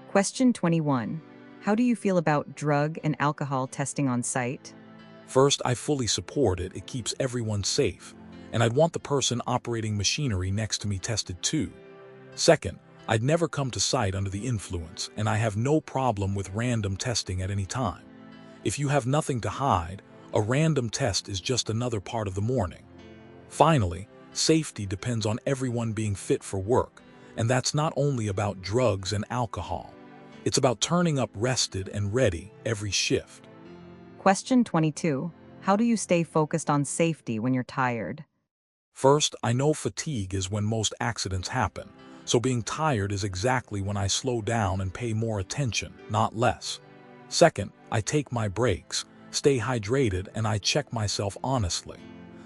Question 21. How do you feel about drug and alcohol testing on site? First, I fully support it. It keeps everyone safe, and I'd want the person operating machinery next to me tested too. Second, I'd never come to site under the influence, and I have no problem with random testing at any time. If you have nothing to hide, a random test is just another part of the morning. Finally, safety depends on everyone being fit for work, and that's not only about drugs and alcohol. It's about turning up rested and ready every shift. Question 22. How do you stay focused on safety when you're tired? First, I know fatigue is when most accidents happen, so being tired is exactly when I slow down and pay more attention, not less. Second, I take my breaks, stay hydrated, and I check myself honestly.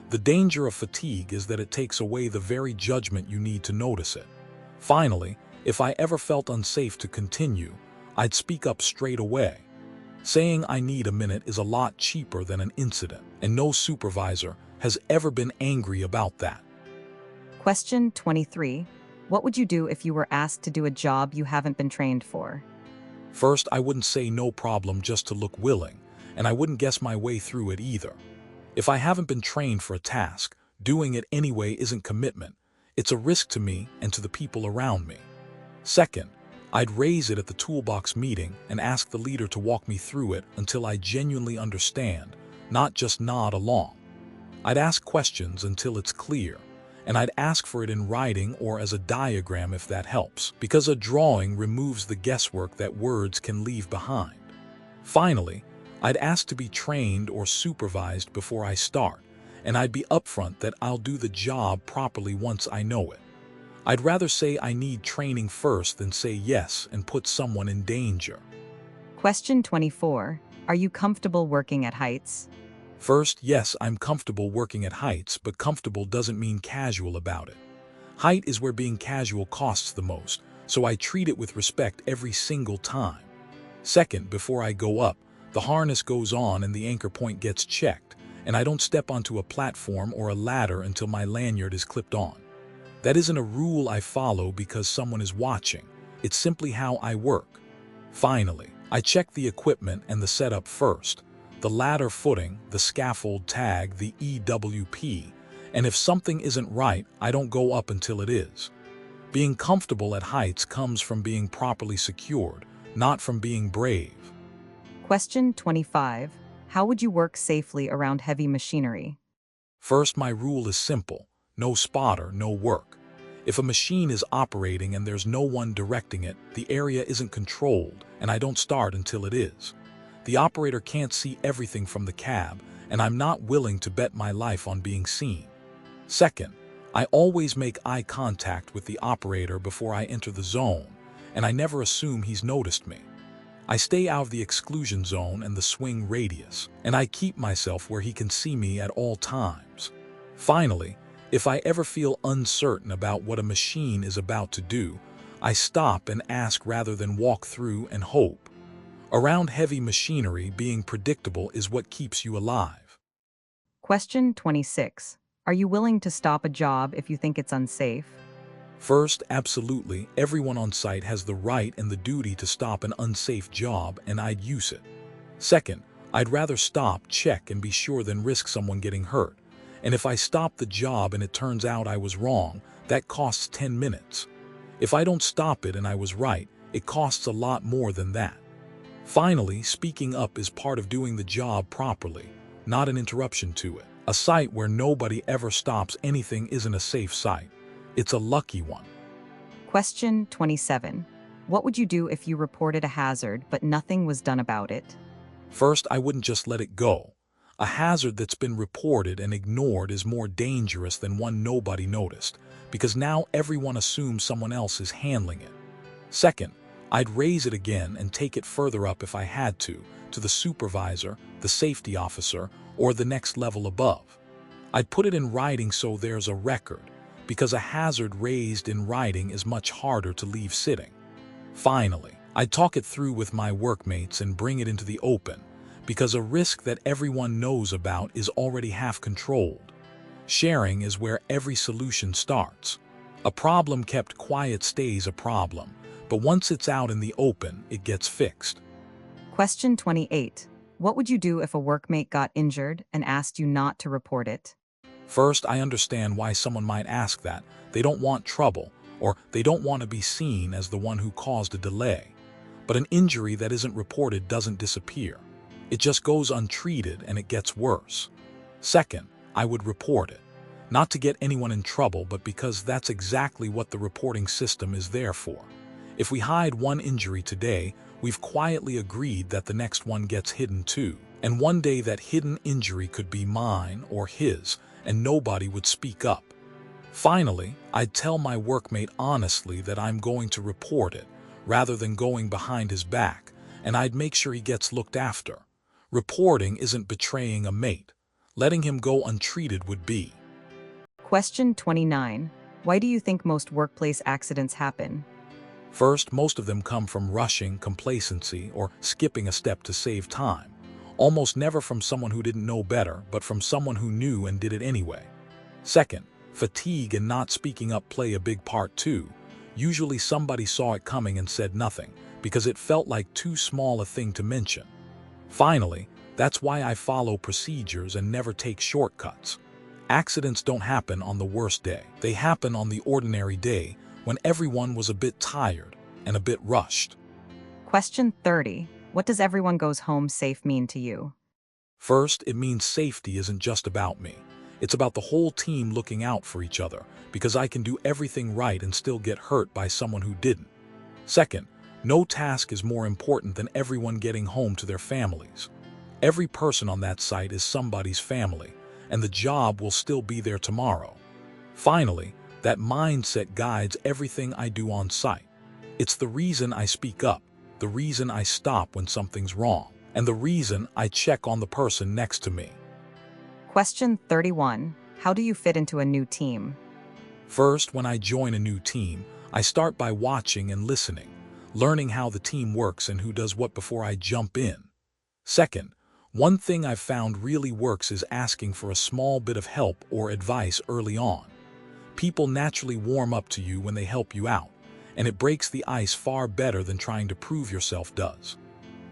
The danger of fatigue is that it takes away the very judgment you need to notice it. Finally, if I ever felt unsafe to continue, I'd speak up straight away. Saying I need a minute is a lot cheaper than an incident, and no supervisor has ever been angry about that. Question 23. What would you do if you were asked to do a job you haven't been trained for? First, I wouldn't say no problem just to look willing, and I wouldn't guess my way through it either. If I haven't been trained for a task, doing it anyway isn't commitment. It's a risk to me and to the people around me. Second, I'd raise it at the toolbox meeting and ask the leader to walk me through it until I genuinely understand, not just nod along. I'd ask questions until it's clear, and I'd ask for it in writing or as a diagram if that helps, because a drawing removes the guesswork that words can leave behind. Finally, I'd ask to be trained or supervised before I start, and I'd be upfront that I'll do the job properly once I know it. I'd rather say I need training first than say yes and put someone in danger. Question 24. Are you comfortable working at heights? First, yes, I'm comfortable working at heights, but comfortable doesn't mean casual about it. Height is where being casual costs the most, so I treat it with respect every single time. Second, before I go up, the harness goes on and the anchor point gets checked, and I don't step onto a platform or a ladder until my lanyard is clipped on. That isn't a rule I follow because someone is watching. It's simply how I work. Finally, I check the equipment and the setup first. The ladder footing, the scaffold tag, the EWP, and if something isn't right, I don't go up until it is. Being comfortable at heights comes from being properly secured, not from being brave. Question 25. How would you work safely around heavy machinery? First, my rule is simple. No spotter, no work. If a machine is operating and there's no one directing it, the area isn't controlled, and I don't start until it is. The operator can't see everything from the cab, and I'm not willing to bet my life on being seen. Second, I always make eye contact with the operator before I enter the zone, and I never assume he's noticed me. I stay out of the exclusion zone and the swing radius, and I keep myself where he can see me at all times. Finally, if I ever feel uncertain about what a machine is about to do, I stop and ask rather than walk through and hope. Around heavy machinery, being predictable is what keeps you alive. Question 26. Are you willing to stop a job if you think it's unsafe? First, absolutely, everyone on site has the right and the duty to stop an unsafe job, and I'd use it. Second, I'd rather stop, check, and be sure than risk someone getting hurt. And if I stop the job and it turns out I was wrong, that costs 10 minutes. If I don't stop it and I was right, it costs a lot more than that. Finally, speaking up is part of doing the job properly, not an interruption to it. A site where nobody ever stops anything isn't a safe site. It's a lucky one. Question 27. What would you do if you reported a hazard but nothing was done about it? First, I wouldn't just let it go. A hazard that's been reported and ignored is more dangerous than one nobody noticed, because now everyone assumes someone else is handling it. Second, I'd raise it again and take it further up if I had to the supervisor, the safety officer, or the next level above. I'd put it in writing so there's a record, because a hazard raised in writing is much harder to leave sitting. Finally, I'd talk it through with my workmates and bring it into the open, because a risk that everyone knows about is already half controlled. Sharing is where every solution starts. A problem kept quiet stays a problem, But once it's out in the open, it gets fixed. Question 28. What would you do if a workmate got injured and asked you not to report it? First, I understand why someone might ask that. They don't want trouble, or they don't want to be seen as the one who caused a delay. But an injury that isn't reported doesn't disappear. It just goes untreated and it gets worse. Second, I would report it. Not to get anyone in trouble, but because that's exactly what the reporting system is there for. If we hide one injury today, we've quietly agreed that the next one gets hidden too. And one day that hidden injury could be mine or his, and nobody would speak up. Finally, I'd tell my workmate honestly that I'm going to report it, rather than going behind his back, and I'd make sure he gets looked after. Reporting isn't betraying a mate. Letting him go untreated would be. Question 29. Why do you think most workplace accidents happen? First, most of them come from rushing, complacency, or skipping a step to save time. Almost never from someone who didn't know better, but from someone who knew and did it anyway. Second, fatigue and not speaking up play a big part too. Usually somebody saw it coming and said nothing, because it felt like too small a thing to mention. Finally, that's why I follow procedures and never take shortcuts. Accidents don't happen on the worst day. They happen on the ordinary day, when everyone was a bit tired and a bit rushed. Question 30. What does everyone goes home safe mean to you? First, it means safety isn't just about me. It's about the whole team looking out for each other, because I can do everything right and still get hurt by someone who didn't. Second, no task is more important than everyone getting home to their families. Every person on that site is somebody's family, and the job will still be there tomorrow. Finally, that mindset guides everything I do on site. It's the reason I speak up, the reason I stop when something's wrong, and the reason I check on the person next to me. Question 31. How do you fit into a new team? First, when I join a new team, I start by watching and listening, learning how the team works and who does what before I jump in. Second, one thing I've found really works is asking for a small bit of help or advice early on. People naturally warm up to you when they help you out, and it breaks the ice far better than trying to prove yourself does.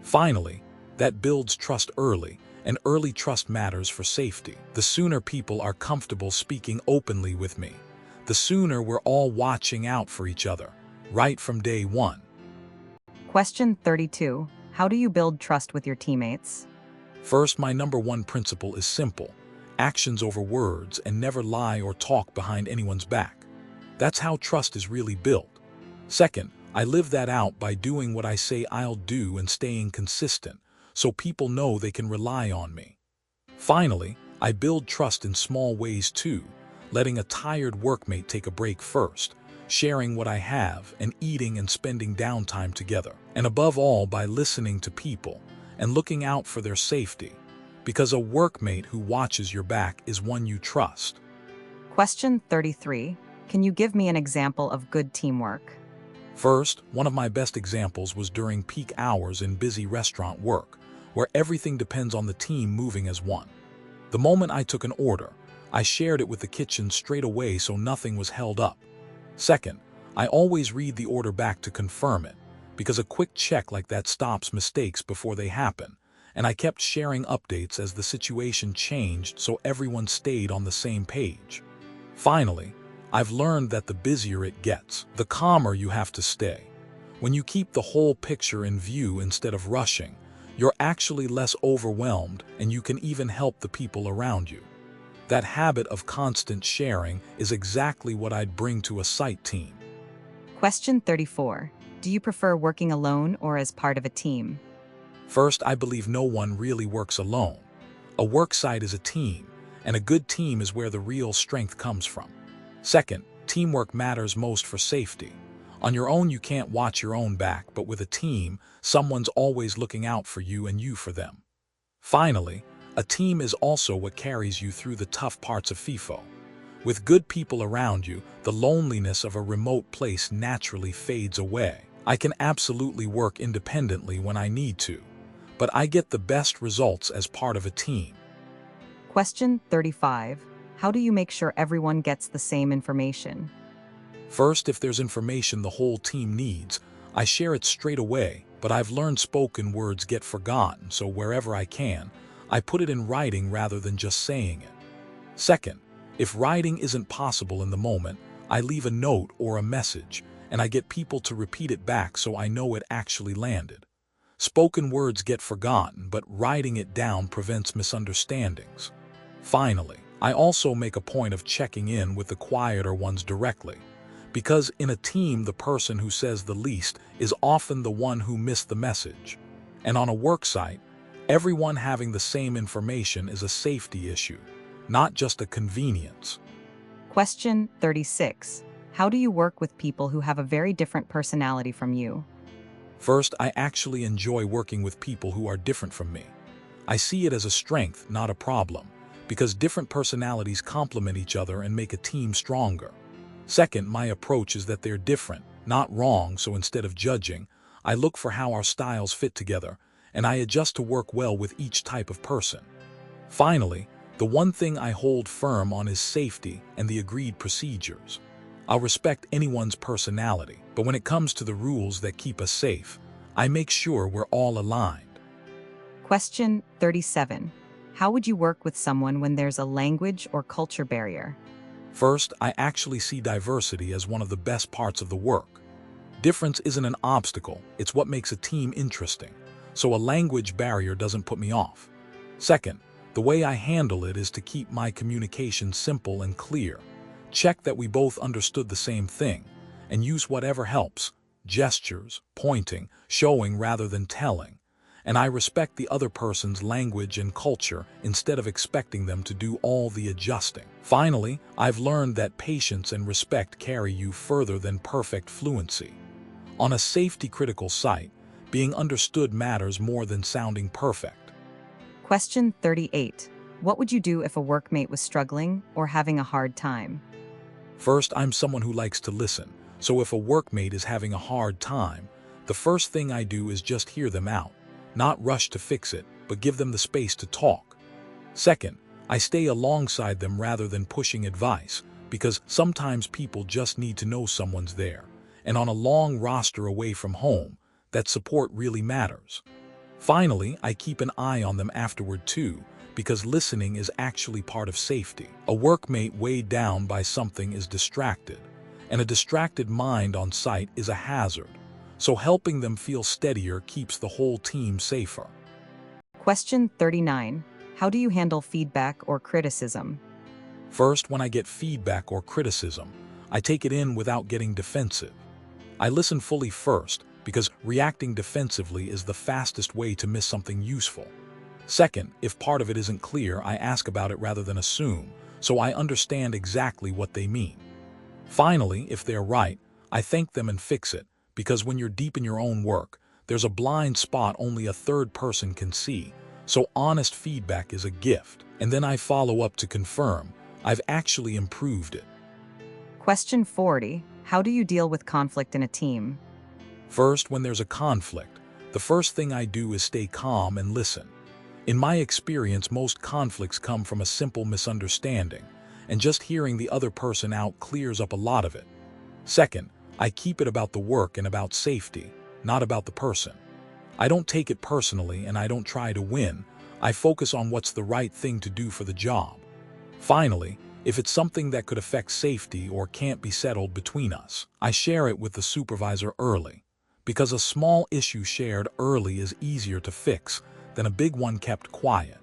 Finally, that builds trust early, and early trust matters for safety. The sooner people are comfortable speaking openly with me, the sooner we're all watching out for each other, right from day one. Question 32. How do you build trust with your teammates? First, my number one principle is simple: actions over words, and never lie or talk behind anyone's back. That's how trust is really built. Second, I live that out by doing what I say I'll do and staying consistent, so people know they can rely on me. Finally, I build trust in small ways too, letting a tired workmate take a break first, sharing what I have, and eating and spending downtime together. And above all, by listening to people and looking out for their safety, because a workmate who watches your back is one you trust. Question 33. Can you give me an example of good teamwork? First, one of my best examples was during peak hours in busy restaurant work, where everything depends on the team moving as one. The moment I took an order, I shared it with the kitchen straight away so nothing was held up. Second, I always read the order back to confirm it, because a quick check like that stops mistakes before they happen, and I kept sharing updates as the situation changed so everyone stayed on the same page. Finally, I've learned that the busier it gets, the calmer you have to stay. When you keep the whole picture in view instead of rushing, you're actually less overwhelmed and you can even help the people around you. That habit of constant sharing is exactly what I'd bring to a site team. Question 34. Do you prefer working alone or as part of a team? First, I believe no one really works alone. A work site is a team, and a good team is where the real strength comes from. Second, teamwork matters most for safety. On your own, you can't watch your own back, but with a team, someone's always looking out for you and you for them. Finally, a team is also what carries you through the tough parts of Fifo. With good people around you, the loneliness of a remote place naturally fades away. I can absolutely work independently when I need to, but I get the best results as part of a team. Question 35. How do you make sure everyone gets the same information? First, if there's information the whole team needs, I share it straight away, but I've learned spoken words get forgotten, so wherever I can, I put it in writing rather than just saying it. Second, if writing isn't possible in the moment, I leave a note or a message, and I get people to repeat it back so I know it actually landed. Spoken words get forgotten, but writing it down prevents misunderstandings. Finally, I also make a point of checking in with the quieter ones directly, because in a team the person who says the least is often the one who missed the message. And on a work site, everyone having the same information is a safety issue, not just a convenience. Question 36. How do you work with people who have a very different personality from you? First, I actually enjoy working with people who are different from me. I see it as a strength, not a problem, because different personalities complement each other and make a team stronger. Second, my approach is that they're different, not wrong, so instead of judging, I look for how our styles fit together, and I adjust to work well with each type of person. Finally, the one thing I hold firm on is safety and the agreed procedures. I'll respect anyone's personality, but when it comes to the rules that keep us safe, I make sure we're all aligned. Question 37. How would you work with someone when there's a language or culture barrier? First, I actually see diversity as one of the best parts of the work. Difference isn't an obstacle, it's what makes a team interesting, so a language barrier doesn't put me off. Second, the way I handle it is to keep my communication simple and clear. Check that we both understood the same thing, and use whatever helps, gestures, pointing, showing rather than telling. And I respect the other person's language and culture instead of expecting them to do all the adjusting. Finally, I've learned that patience and respect carry you further than perfect fluency. On a safety-critical site, being understood matters more than sounding perfect. Question 38. What would you do if a workmate was struggling or having a hard time? First, I'm someone who likes to listen, so if a workmate is having a hard time, the first thing I do is just hear them out. Not rush to fix it, but give them the space to talk. Second, I stay alongside them rather than pushing advice, because sometimes people just need to know someone's there. And on a long roster away from home, that support really matters. Finally, I keep an eye on them afterward too, because listening is actually part of safety. A workmate weighed down by something is distracted, and a distracted mind on site is a hazard. So helping them feel steadier keeps the whole team safer. Question 39. How do you handle feedback or criticism? First, when I get feedback or criticism, I take it in without getting defensive. I listen fully first, because reacting defensively is the fastest way to miss something useful. Second, if part of it isn't clear, I ask about it rather than assume, so I understand exactly what they mean. Finally, if they're right, I thank them and fix it, because when you're deep in your own work, there's a blind spot only a third person can see, so honest feedback is a gift, and then I follow up to confirm I've actually improved it. Question 40. How do you deal with conflict in a team? First, when there's a conflict, the first thing I do is stay calm and listen. In my experience, most conflicts come from a simple misunderstanding, and just hearing the other person out clears up a lot of it. Second, I keep it about the work and about safety, not about the person. I don't take it personally and I don't try to win. I focus on what's the right thing to do for the job. Finally, if it's something that could affect safety or can't be settled between us, I share it with the supervisor early, because a small issue shared early is easier to fix than a big one kept quiet.